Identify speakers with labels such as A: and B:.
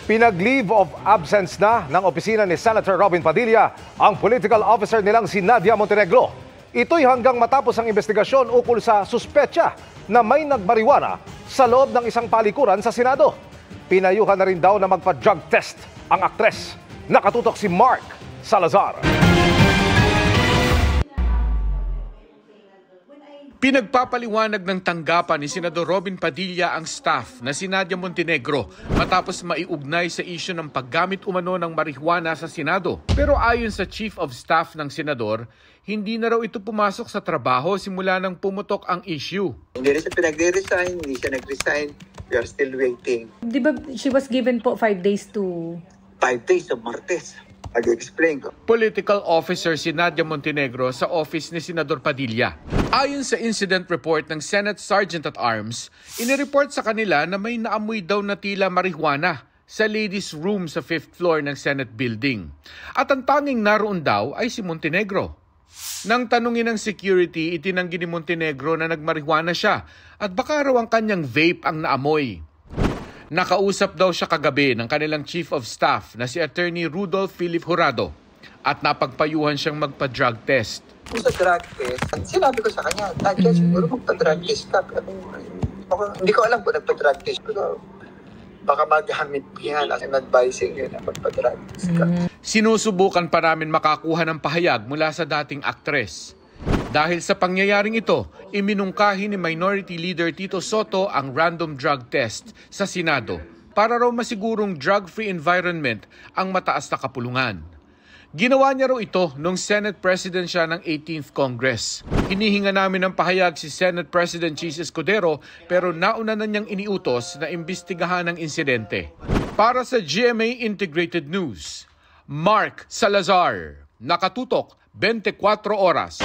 A: Pinag-leave of absence na ng opisina ni Senator Robin Padilla ang political officer nilang si Nadia Montenegro. Ito'y hanggang matapos ang investigasyon ukol sa suspetsa na may nagmariwana sa loob ng isang palikuran sa Senado. Pinayuhan na rin daw na magpa-drug test ang aktres. Nakatutok si Mark Salazar.
B: Pinagpapaliwanag ng tanggapan ni Senador Robin Padilla ang staff na si Nadia Montenegro matapos maiugnay sa isyu ng paggamit umano ng marijuana sa Senado. Pero ayon sa Chief of Staff ng Senador, hindi na raw ito pumasok sa trabaho simula nang pumutok ang issue.
C: Hindi na siya pinag-resign, hindi siya nag-resign. We are still waiting.
D: Di ba she was given po 5 days to...
C: 5 days of Martes. Mag-explain ko.
B: Political officer si Nadia Montenegro sa office ni Senador Padilla. Ayon sa incident report ng Senate Sergeant-at-Arms, inireport sa kanila na may naamoy daw na tila marijuana sa ladies' room sa 5th floor ng Senate building. At ang tanging naroon daw ay si Montenegro. Nang tanungin ng security, itinanggi ni Montenegro na nagmarijuana siya at baka raw ang kanyang vape ang naamoy. Nakausap daw siya kagabi ng kanilang Chief of Staff na si Attorney Rudolph Philip Jurado at napagpayuhan siyang magpa-drug test.
C: Kung sa drug test, sinabi ko sa kanya, Nadia, siguro magpa-drug test ka. Hindi ko alam kung nagpa-drug test. Pero baka magamit yan as an advising yun na magpa-drug test ka.
B: Sinusubukan pa namin makakuha ng pahayag mula sa dating aktres. Dahil sa pangyayaring ito, iminungkahi ni Minority Leader Tito Soto ang random drug test sa Senado para raw masigurong drug-free environment ang mataas na kapulungan. Ginawa niya raw ito nung Senate President siya ng 18th Congress. Hinihinga namin ng pahayag si Senate President Chis Escudero pero nauna na niyang iniutos na imbestigahan ang insidente. Para sa GMA Integrated News, Mark Salazar, nakatutok 24 oras.